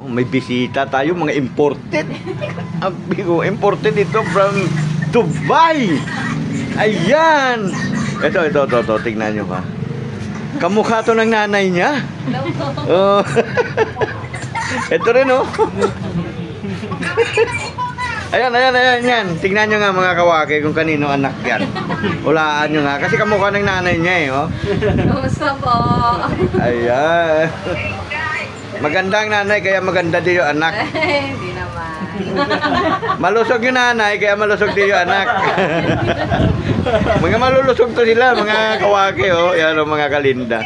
may bisita tayo, mga imported. Amigo, imported ito from Dubai. Ayan. Ito, tingnan nyo ba. Kamukha to ng nanay niya. Oh. Ito rin, oh. Ayan. Tingnan nyo nga mga kawaki kung kanino anak yan. Hulaan nyo nga. Kasi kamukha ng nanay niya, eh, oh. Kumusta po? Ayan. Maganda ang nanay, kaya maganda din yung anak. Hindi naman. Malusog yung nanay, kaya malusog din yung anak. Mga malulusog to sila, mga kawaki, oh. Yan, oh, mga kalinda.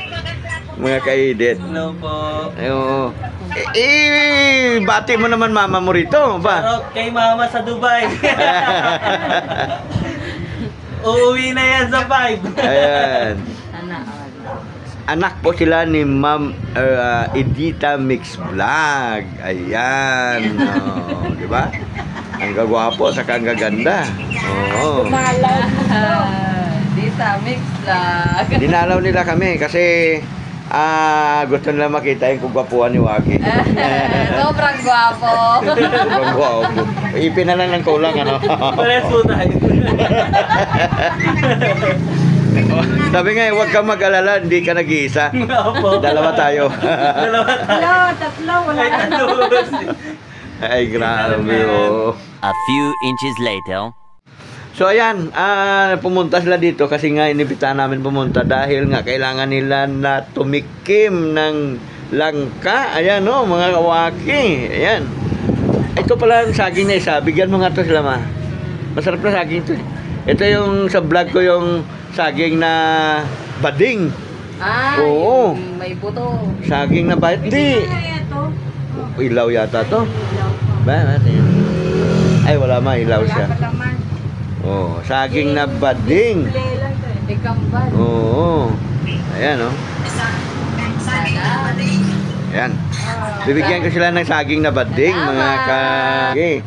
Mga kaedit. Hello po. Ayun. Bati mo naman mama mo rito, ba? Shoutout kay mama sa Dubai. Uuwi na yan sa 5. Ayan. Anak po sila ni Ma'am Edita Mix Vlog. Ayan. Oh, di ba? Ang gagwapo, saka ang gaganda. Oo. Dita Mix Vlog. Dinalaw nila kami kasi gusto nila makita yung kugwapuan ni Waki. Sobrang gwapo. Sobrang gwapo. Ipin na lang ng kulang, ano? Pares po tayo. Sabi nga, huwag kang mag-alala, hindi ka nag-iisa. Opo. Dalawa tayo. Dalawa tayo. Tatlo, wala Ay, tatlo. Ay, grabe, oh. A few inches later. So ayan, pumunta sila dito kasi nga inibitahan namin pumunta dahil nga kailangan nila na tumikim ng langka. Ayan, oh, mga kawaki. Ayan. Ito pala ang saging na isa. Bigyan mo nga to sila, ma. Masarap na saging to. Ito yung sa vlog ko yung saging na bading. Ay, Oo. may buto. Saging na bading. Hindi. Ilaw yata to. Ba, natin. Ay, wala ma. Ilaw siya. Oh, saging na bading. Ikambal. Oo. Ayan, oh. Ayan. Bibigyan ko sila ng saging na bading, mga kagi.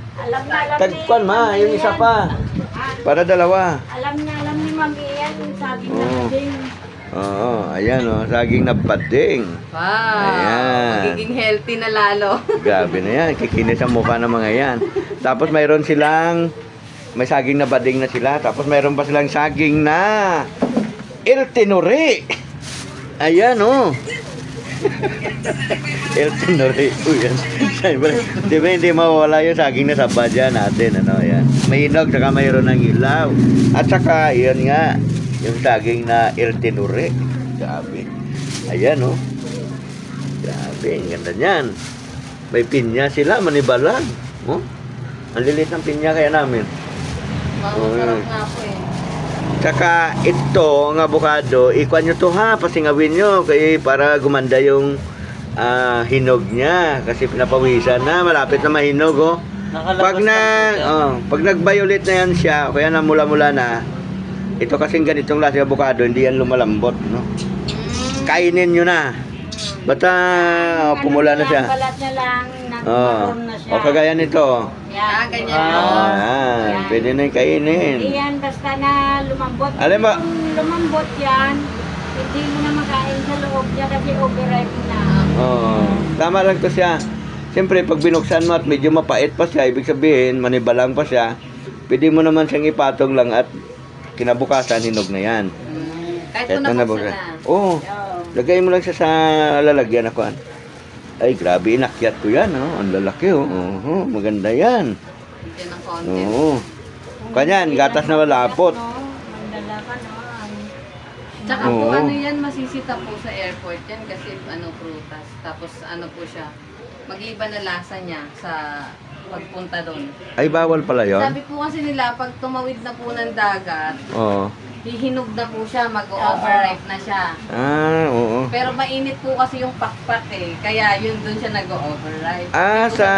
Tagpuan, ma. Yung isa pa. Para dalawa. Alam ni Mami yan, yung saging na bading. Oo, ayan, oh. Saging na bading. Wow. Ayan. Magiging healthy na lalo. Grabe na yan. Kikinis ang mukha ng mga yan. Tapos mayroon silang may saging na bading na sila. Tapos mayroon pa silang saging na El Tenore. Ayan, oh. El Tenore. Uy, yan. Di ba hindi mawawala yung saging na saba dyan natin. Ano, yan. May hinog, saka mayroon ng ilaw. At saka, yan nga, yung saging na El Tenore. Grabe. Ayan, oh. Grabe, ang ganda niyan. May pinya sila, manibalang. Oh. Ang lilit ng pinya kaya namin. Masarap nga po eh. Saka ito, ang avocado, ikuan nyo to ha, pasingawin nyo kaya para gumanda yung hinog niya kasi pinapawisan na, malapit na mahinog, oh. Pag nag-violet na yan siya, kaya na mula-mula na, ito kasing ganitong lasa avocado, hindi yan lumalambot, no? Kainin nyo na. Basta pumula na siya. Balat niya lang, nagmaroon na siya. O kagaya nito. Yan, ganyan po. Ayan, pwede na yung kainin. Hindi yan basta na lumambot. Alam mo? Kung lumambot yan, hindi mo na makain sa loob niya kasi overripe na. Tama lang to siya. Siyempre, pag binuksan mo at medyo mapait pa siya, ibig sabihin, manibalang pa siya, pwede mo naman siyang ipatong lang at kinabukasan, hinog na yan. Kahit kung nabuksan na. Oo. Lagay mo lang siya sa lalagyan ako. Ay, grabe, inakyat ko yan. Oh. Ang lalaki, oh. Maganda yan. Yan ang konti. Oo. Kanyan, gatas na malapot. Mandala ka, no? Tsaka po ano yan, masisita po sa airport yan kasi ano, prutas. Tapos ano po siya, mag-iiba na lasa niya sa pagpunta doon. Ay, bawal pala yun? Sabi po kasi nila, pag tumawid na po ng dagat, Oo. hihinog na po siya, mag-overripe na siya. Oo. Pero mainit po kasi yung pakpak eh, kaya yun doon siya nag-overripe. Sa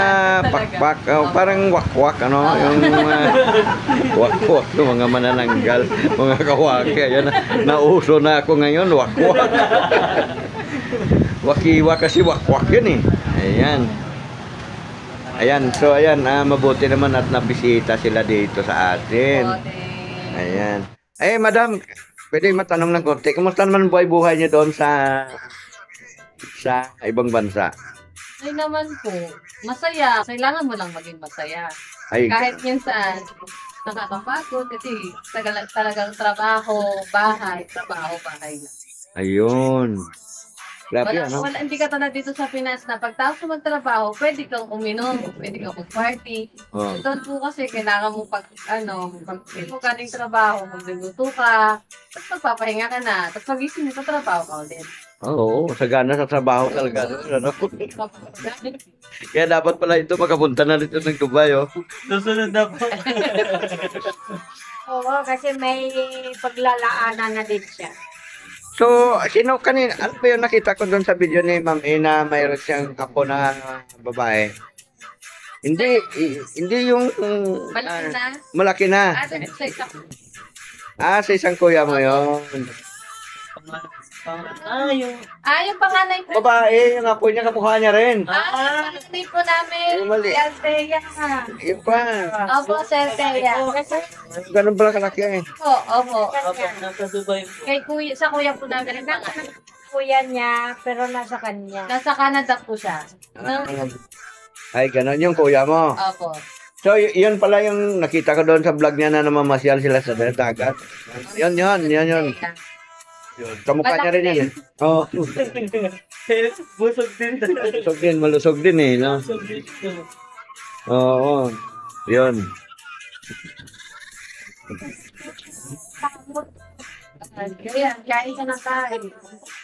pakpak, parang wakwak, ano? Yung wakwak, yung mga manananggal, mga kawaki. Ayan, nauso na ako ngayon, wakwak. Wakiwa kasi wakwak yun eh. Ayan. Ayan, so ayan, mabuti naman at nabisita sila dito sa atin. Ayan. Eh, madam, pwede matanong ng konti. Kumusta naman buhay-buhay niyo doon sa ibang bansa? Ay naman po, masaya. Kailangan mo lang maging masaya. Ay, Kahit minsan, nakakapagod kasi talagang trabaho, bahay, trabaho, bahay. ayun. Grabe, ano? Hindi ka tulad dito sa Pinas na pagtapos mo magtrabaho, pwede kang uminom, pwede kang mag-party. Oh. Doon po kasi kailangan mo pag ka ng trabaho, magluluto ka, tapos magpapahinga ka na, tapos magising mo sa trabaho ka ulit. Oo, sagana sa trabaho talaga. Ano? Kaya dapat pala ito makapunta na dito ng Dubai, oh. Susunod na po. Oo, kasi may paglalaanan na din siya. So, sino kanina, ano ba yung nakita ko doon sa video ni Ma'am E na mayroon siyang apo na babae? Hindi yung Malaki na. malaki na. Sa isang Sa isang kuya mo yun. yung panganay po. Babae, yung apo niya, kamukha niya rin. Panganay po namin. Ay, mali. Si Althea. Yun pa. Opo, si Althea. Kasi Ganun pala kalaki eh. Opo. Opo, nasa Dubai po. Sa kuya po namin. kuya niya, pero nasa kanya. Nasa Canada po siya. Ay, ganun yung kuya mo. Opo. So, yun pala yung nakita ko doon sa vlog niya na namamasyal sila sa dagat. Yun. Kamukha niya rin yan eh. Oo. Busog din. Malusog din eh, no? Busog din. Oo. Yun. Kain ka ng kain.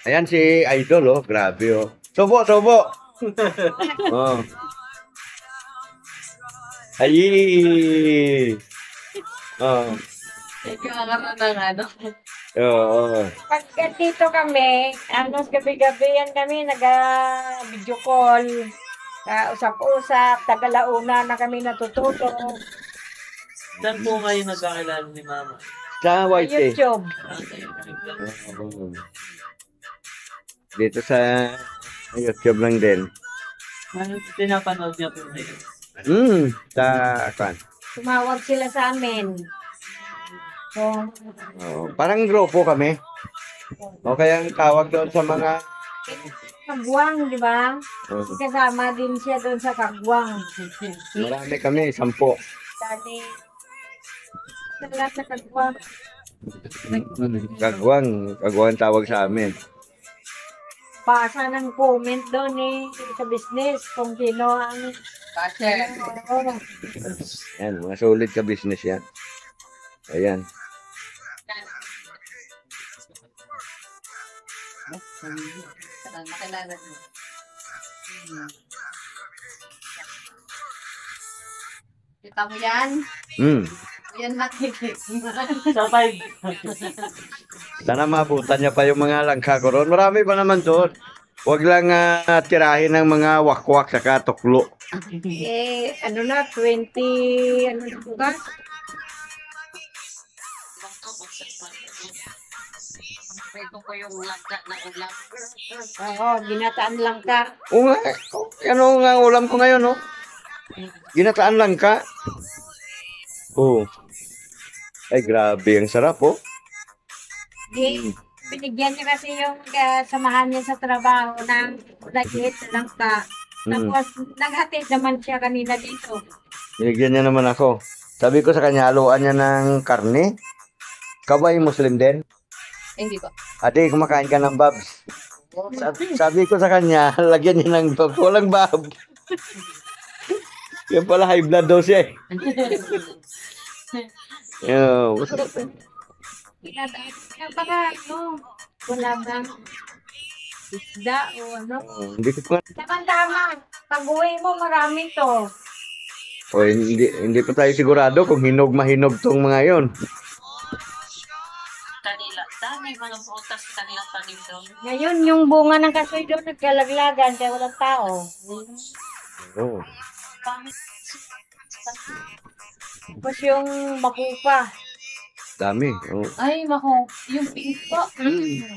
Ayan si Idol, oh. Grabe, oh. Subo! Oh. Ay! Oh. Ikaw ang ano. Oo. Pag dito kami, gabi-gabi yan kami, nag-video call. Usap-usap, tagalauna na kami natututo. Saan po kayo nagkakilala ni Mama? Sa White eh. YouTube. Oo. Dito sa YouTube lang din. Ano pinapanood niya po ngayon? Sa kan. Tumawag sila sa amin. So, Parang grupo kami. O kaya ang tawag doon sa mga kagwang, di ba? Kasama din siya doon sa kagwang. marami kami, 10. Dali. Sa lahat sa kagwang. Kagwang tawag sa amin. Pasa ng comment doon sa business kung sino ang Kasher. Yan, mga solid ka business yan. Ayan. Makilala mo. Kita mo yan? Yan nakikita. Sa 5. Sana maabutan niya pa yung mga langka ko ron. Marami pa naman doon. Huwag lang tirahin ng mga wakwak saka tuklo. ano na, 20, ano na bukas? Oo, ginataan lang ka. Oo nga. Ano nga ulam ko ngayon, no? Ginataan lang ka. Oh. Ay, grabe. Ang sarap, oh. Binigyan niya kasi yung samahan niya sa trabaho ng nag-hit lang ka. Tapos, naghatid naman siya kanina dito. Binigyan niya naman ako. Sabi ko sa kanya, haluan niya ng karne. Ikaw ba yung Muslim din? Hindi po. Ate, kumakain ka ng babs. Sabi ko sa kanya, lagyan niya ng babs. Walang babs. Yan pala high blood daw siya eh. Yo, Baka, wala bang isda o ano. hindi ko pa. Tama, pag uwi mo, marami to. O, hindi pa tayo sigurado kung hinog-mahinog tong mga yon. Dami mga prutas kanilang tanim doon. Ngayon, yung bunga ng kasoy doon, nagkalaglagan, kaya walang tao. Oh. Tapos yung makupa. Dami. Oh. Ay, mako. Yung pink po.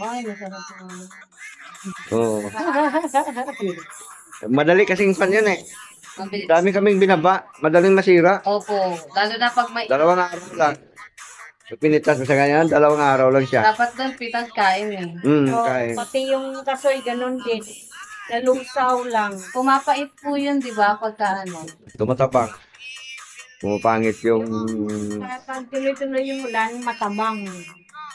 Ay, masarap po. Oh. Madali kasing pan yun eh. Mabilis. Dami kaming binaba. Madaling masira. Opo. Lalo na pag may... 2 araw lang. Pag pinitas mo sa ganyan, 2 araw lang siya. Dapat doon pitas kain eh. O, Kain. pati yung kasoy, ganun din. Nalusaw lang. Pumapait po yun, di ba? Pagka ano. Tumatapak. Pumapangit yung... Pag tuloy-tuloy yung ulan, matabang.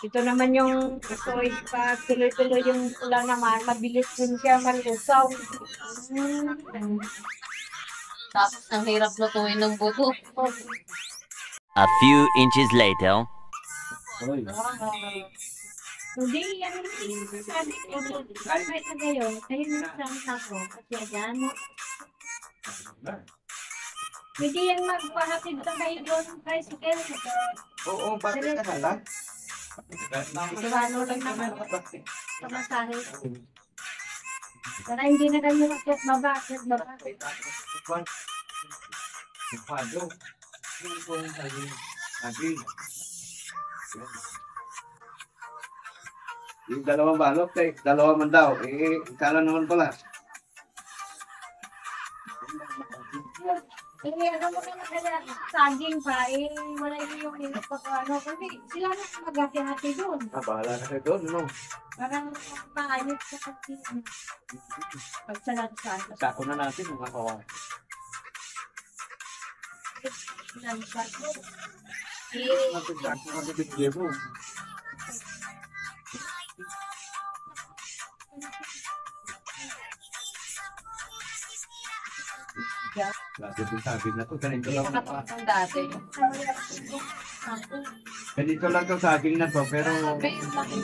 Ito naman yung soy, pag tuloy-tuloy yung ulan naman, mabilis din siya malusaw. Tapos ang hirap lutuin ng buto. A few inches later. Hindi, yan yung sabi ko. Kahit na ngayon, kayo na sa ko. Kasi yan. Hindi yan magpahatid na kayo doon ng tricycle. Oo, bakit ka lang? Ano lang naman. Pamasahe. Para hindi na kayo akit baba. Yung dalawang balot, dalawa man daw. Kala naman pala. Ano mo naman kaya saging pa, wala yung hirap pa ano. Kasi sila na maghati-hati doon. Bahala na kayo doon, no? Parang maayos sa kasi. Pagsalansan. Sako na natin mga kawan. Lansan. Sako na bibigyan mo. Kasi yung sabi na to, ganito lang. Nakatapos dati. Ganito lang to saging na to, pero... Sabi yung laki.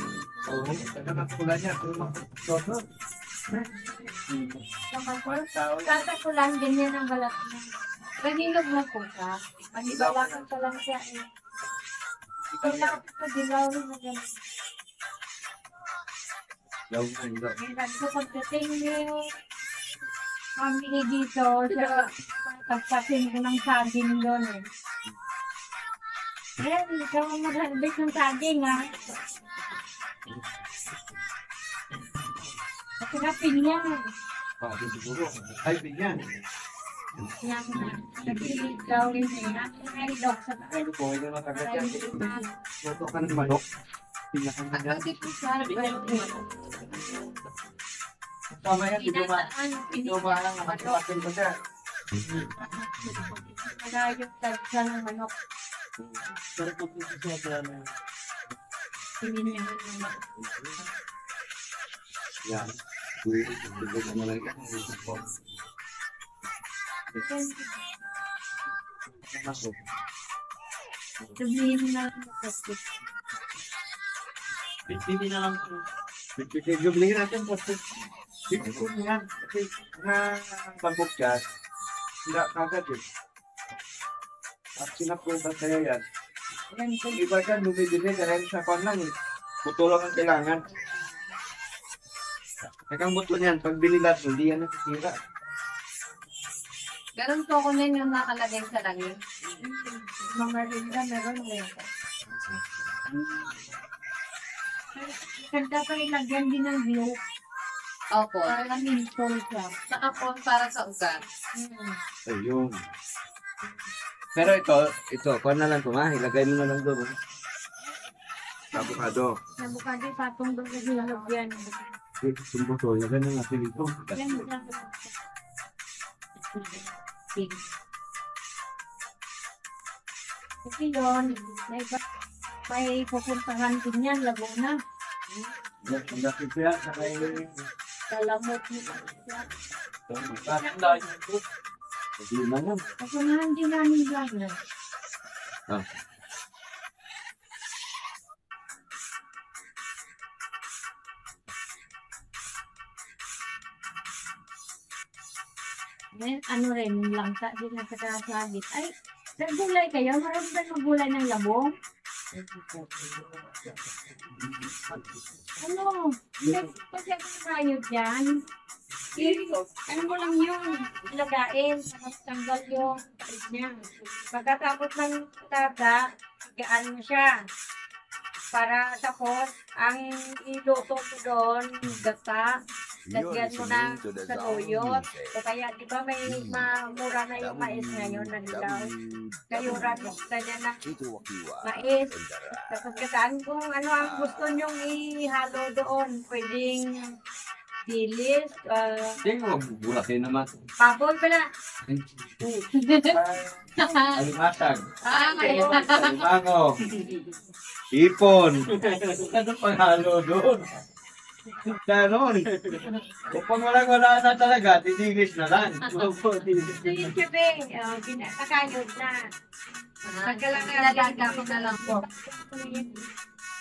Oo, ano na pula niya? Tatakulan, ganyan ang balat niya. Paghinog mo po siya. Paghibawakan ka lang siya eh. Kailangan ko dilaw rin na ganyan. Kailangan ko pagdating yung kami dito sa pagsasin ko ng saging doon eh. Ayan, ikaw ang mag-harvest ng saging ha. Kasi na pinya. Ay, bigyan. Yan na. Nagpilit daw rin niya. Ay, dok sa Ay, po, ito na kagad yan. Luto ka ng manok. Tingnan ka na. Kasi po sa Tama yan, hindi ba? Hindi ba lang nakasipatin ko siya? Malayot tagsa ng manok. Pero kung hindi siya plano. Pininyahan ng manok. Yan. Bigyan mo lang yan. Sabihin mo na lang ako. Hindi na lang po. Bigyan natin po. Bigyan yan. Kasi na pagbup dyan, hindi kagad eh. At sinapunta sa'yo yan. Yan po. Yung iba dyan, bumibili dahil sa kwan lang eh. Buto lang ang kailangan. Kaya buto niyan, pag binilat, hindi yan nasisira. Ganun po ko na yung nakalagay sa langit. Mga rinda meron eh. Kanda pa ilagyan din ng view. Opo. Para minstol siya. Saka po para sa ugat. Ayun. Pero ito, kwan na lang ito ha. Ilagay mo na lang doon. Avocado. Nabukado patong doon kasi nalagyan. Tumbuto, ilagay na natin ito. Yan lang. Kasi yun, may pupuntahan din yan, Laguna. Ang laki ko yan, saka Kalamot mo. hindi na lang. Kapunahan din namin lang. Ah. Ano rin, yung langka din na kakasagit. Ay, naggulay kayo? Marami ba maggulay ng labong? Ano? Kasi ako nakayod dyan. Ano mo lang yung lagain, tanggal yung pait niya. Pagkatapos ng taga, gaan mo siya. Para tapos, ang iluto mo doon, gata, lagyan mo ng saluyot. O kaya, di ba may mura na yung mais ngayon na dilaw? Kayo gusto niya ng mais. Tapos gataan kung ano ang gusto nyong ihalo doon. Pwedeng dilis, Hindi mo, bulakin naman. baboy pala. Alimasag. Ayun. Alimango. Ipon. Ano panghalo doon? Ganon. Kung wala na talaga, titilis na lang. So yung sabi, nakayod na. Nalalaga ko na lang po.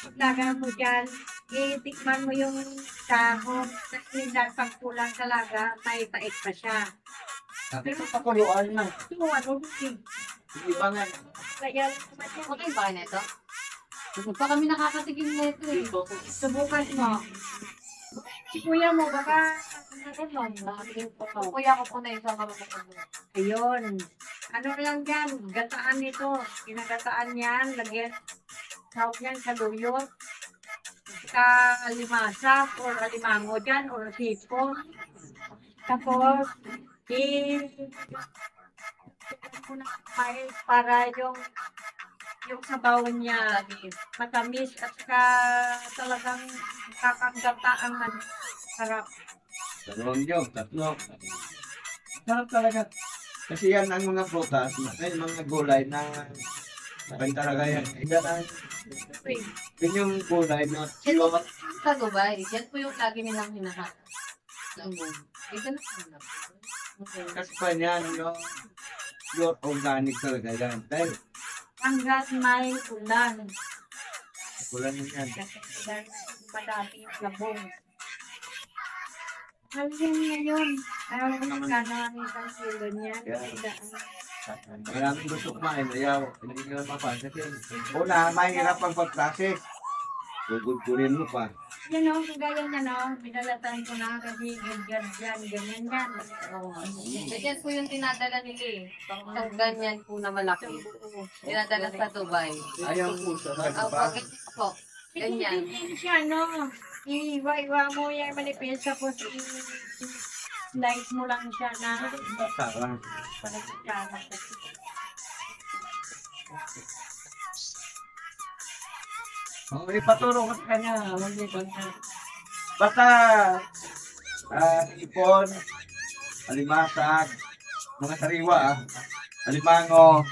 Paglaga mo dyan, itikman mo yung sahog, tapos minsan pag kulang talaga, may pait pa siya. Pero pakuluan na. Ito, ano, hindi. Iba nga. Kaya naman yan. Okay ba kayo nito? Hindi pa kami nakakatikim na ito eh. Subukan mo. Si kuya mo, baka, Kuya ko po na isang marunong. ayun. Ano lang yan, gataan nito. Kinagataan yan, lagyan. Tawag yan sa luyot. Kalimasa, or alimango dyan, or hipon. Tapos, mais para yung sabaw niya matamis at saka talagang kakagata ang sarap. Dalawang yun, tatlo. Sarap talaga. Kasi yan ang mga prutas, ay mga gulay na sabi talaga yan. Yan yung gulay na Sa Dubai, yan po yung lagi nilang hinahanap. Ito na po. kasi pa yan yung pure organic talaga yan. Dahil Hanggat may ulan. kulang na yan. Kasi ulan madami yung labong. Halin ngayon. Ayaw ko naman gano'n isang kilo niya. Maraming gusto kumain, ayaw. Hindi nila mapansin. Una, mahirap ang pag-process. Gugud-gurin mo pa. Yan o, kagaya niya no, binalatan ko na kasi ganyan, ganyan yan. Yan po yung tinadala nila eh. Pag ganyan po na malaki. Tinadala sa Dubai. Ayaw po sa Okay po. Ganyan. Hindi siya no, iwa-iwa mo yan malipis tapos i-slice mo lang siya na Sarang. palagkana. Ipaturo ko sa kanya. Basta ipon, alimasag, mga sariwa, alimango,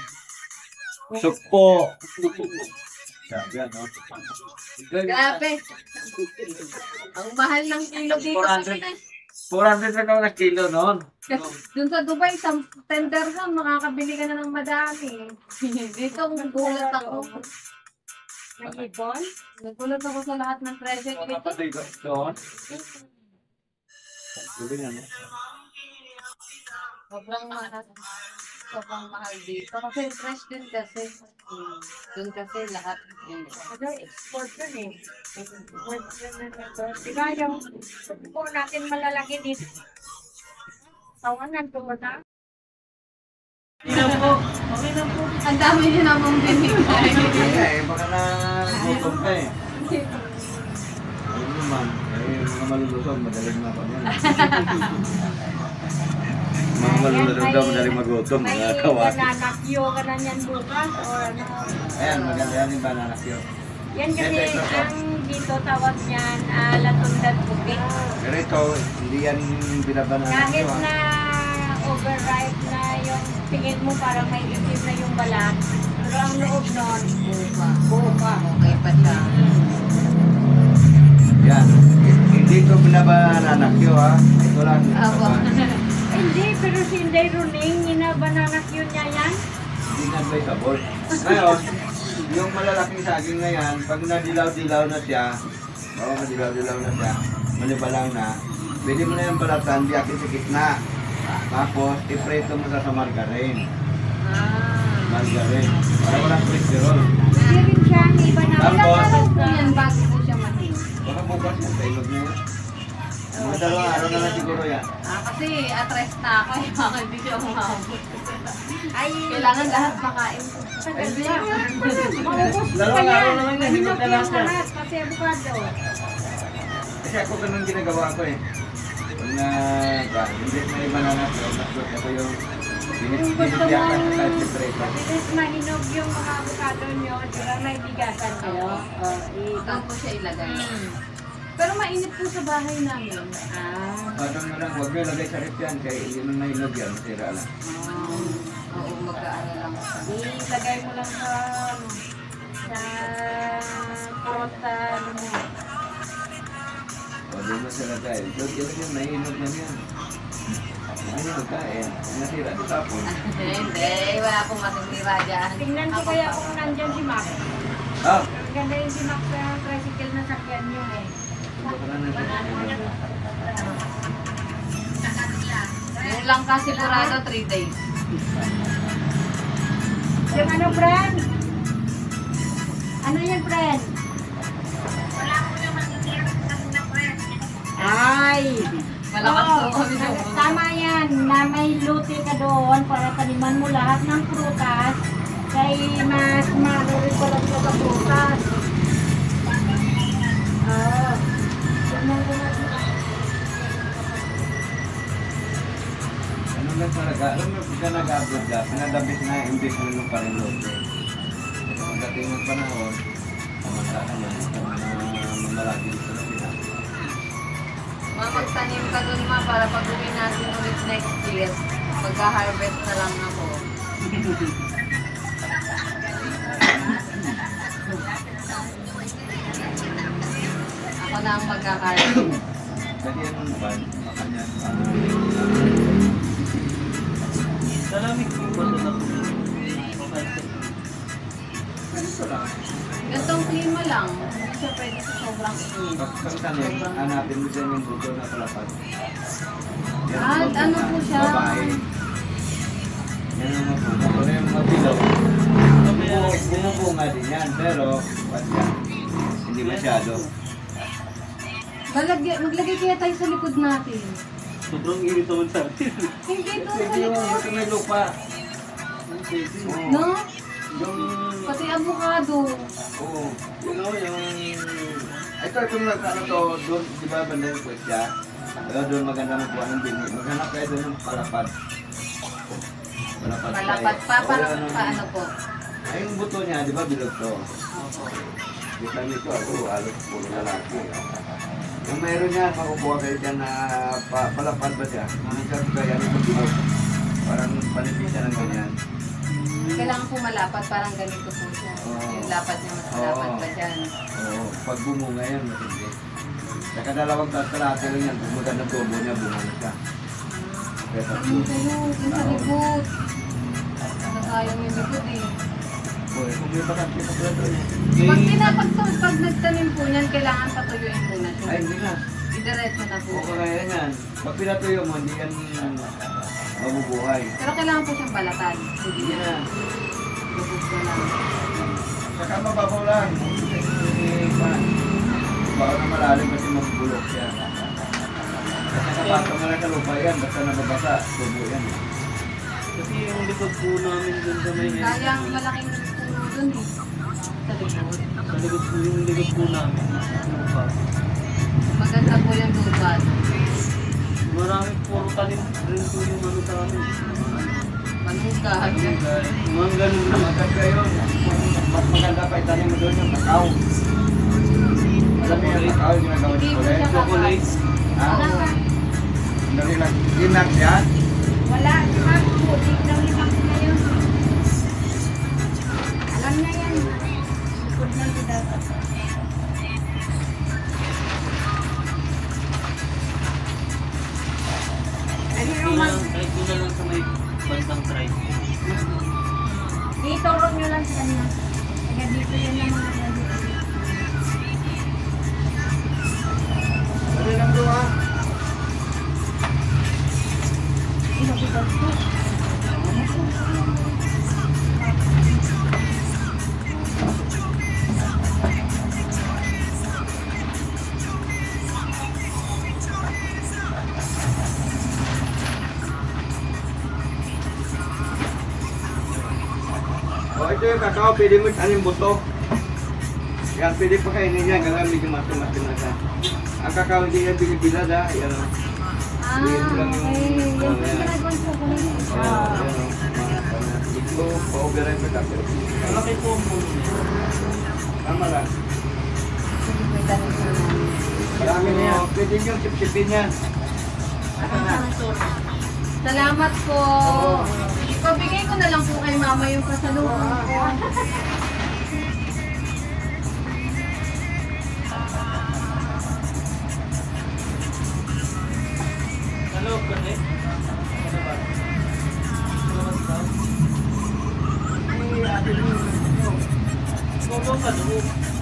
sukpo. Sabi ano? Grabe. Ang mahal ng kilo dito sa 400. Pinas. 400 na kilo noon. Dun sa Dubai, isang tender ka, makakabili ka na ng madami. Dito, nagulat ako. Nag-ipon? Nagulat ako sa lahat ng presyo Mga dito. patigo doon. Sabi nga no? Sobrang mahal. Sobrang mahal dito. Kasi fresh din kasi. Dun kasi lahat. Yun. Ano, export yun eh. Export yun na ito. Diba yung po natin malalaki dito. Tawanan ko ba na? Ang dami niyo na mong binigay. Kaya baka na gutom ka eh. Ayun naman, mga malulusog, madaling na kami. Mga malulusog daw, madaling magutom, May mga kawaki. bananakyo ka na yan bukas or ano? Ayan, maganda yan yung banana cue. Yan kasi ang dito tawag niyan, latundan puti. Pero ito, hindi yan binabanana Kahit cue. na overripe na yung tingin mo parang may itim na yung balat, pero ang loob nun, buo pa. Okay pa siya. Yan, hindi ito binabanana cue ha. Ito lang. Aba. Hindi, pero si Inday Runing, banana cue niya yan. Hindi na may sabor. Ngayon, yung malalaking saging na yan, pag nadilaw-dilaw na siya, madilaw-dilaw na siya, malibalaw na, pwede mo na yung balatan, diyakin sa gitna. Tapos, ipreto mo sa margarine. Margarine. Para walang cholesterol. Hindi rin siya, iba na. Tapos, Po yan bago po siya matin. baka bukas yung tailog niya. Mga dalawang araw na lang siguro yan. Kasi atres na ako. Baka hindi siya umabot. Ay, Kailangan lahat makain. tagal na. Maubos pa Dalawang yan. araw na lang yan, hindi Mahinok na lang yung yan. lahat, pati avocado. Kasi ako ganun ginagawa ko eh. Pag hindi may banana cue, ako yung Kung gusto binibigyan mong sa ipreto. mabilis mahinog yung mga avocado nyo, di ba may bigasan kayo? Saan po siya ilagay? Pero mainit po sa bahay namin. Doon na lang, huwag nyo lagay sa rep yan, kaya hindi naman mahinog yan, masira lang. Oo, mag-aano lang sa... Ilagay mo lang sa porta, O, doon mo sila tayo. Doon yan, mahinog na yan. Mahinog ka eh. Nasira, ito tapon. Hindi, wala akong masisira dyan. Tingnan ko kaya kung nandyan si Mac. Ah! Ganda yung si Mac sa tricycle na sakyan niyo eh. Baka na natin. Yung lang kasi sigurado 3 days. Yung ano, friend? Ano yan, friend? Ay! Malakas Oo, po kami sa tama yan, na may lote ka doon para taniman mo lahat ng prutas. Kaya mas marurikulat ka sa prutas. Oo. Tignan ko na. Ano lang talaga, alam mo, pagka nag-upload ka, pinadabis na imbis mo nung parilote. Ang dating ng panahon, pamasa naman, mamalagi dito na sila. Magtanim ka dun ma para pag uwi natin ulit next year, magka-harvest na lang ako. Ako na ang magka-harvest. Kasi yan ba, makanya, Salamig po ba ito na po? ganito lang. Gantong klima lang. Hindi siya pwede sa sobrang init. Pag tanim, hanapin mo dyan yung buto na palapag. Yan Ah, ang ano mabunga, po siya? Babae. Yan ang mabunga. Pero yung mabilog, bumubunga din yan. Pero, wag yan. Hindi masyado. Maglagay kaya tayo sa likod natin. Sobrang init naman sa atin. Hindi doon sa Pwede yung likod. sa may lupa. Oo. No? Yung, Pati avocado. oo. You know, yung... Ito na ano to, doon, di ba banda yung pwesya? Pero doon maganda magkuha ng bini. Maghanap kayo doon ng palapad. Palapad. Malapad pa. Oo, Parang ano, paano po? ay, yung buto niya, di ba bilog to? Kita nito ako, alos puro lalaki. Yung meron niya, makukuha kayo dyan na palapad ba siya? Hindi siya kaya nito bilog. Parang panipis siya ng ganyan. Kailangan po malapat, parang ganito po siya. Oo. Yung lapat niya mas malapat Oo. pa dyan. Oo, pag bumunga yan, matindi. Saka dalawang kalahati lang yan, pag magandang tubo niya, bumunga siya. Kaya Ano tatlo. kayo? Yung sa likod. Nasayang yung likod eh. Uy, kung may bakante pa pala doon. Pag nagtanim po niyan, kailangan patuyuin muna siya. Ay, hindi na. Idiretso na po. Oo, kaya yan. Pag pinatuyo mo, hindi yan mabubuhay. Pero kailangan po siyang balatan. Hindi Hindi yan. na. Lubog ko lang. Saka mababaw lang. Baka na malalim kasi magbulok siya. Kasi nakapatong na lang sa lupa yan, basta nababasa, tubo yan. Kasi yung likod po namin dun sa may Kaya ang malaking puno dun eh. Sa likod. sa likod po yung likod po namin. Lupa. Maganda po yung lupa. Marami puro tanim rin po yung ano sa amin. Manuga. Mga ganun na. Maganda yun. Mas maganda pa itanim mo doon yung kakao. Alam mo yung kakao, yung ginagawa Hindi ng po siya kulay. Chocolate. Ah, Wala. dali lang. Ginak yan. Wala, si Mac. Butik ng limang na yun. Alam na yan. Ikot lang si dapat. Ano yung mag... Kahit doon na lang sa may bandang try. Ituro nyo lang sa kanya. Kaya dito yan ang mga nandito. Dali lang doon ha. Inabigat ko. O, ito yung kakao, pwede mo itanim buto. Yan, pwede pa kainin niya, kaya medyo matim-matim na siya. Ang kakao hindi yan binibilad ha, yan o. Ah, Yan lang yung- okay. Yung Oh, yan. ginagawa ko ko lang. Oo, yan o. Ito, pa-override pa tapos. Malaki po ang puno niya. Tama lang. Hindi po itanim po namin. Marami na yan. Pwede nyo sip-sipin yan. Salamat po. Ipabigay ko na lang po kay mama yung pasalubong ko. Hello, Kone. Salamat daw. Ikaw ka loob.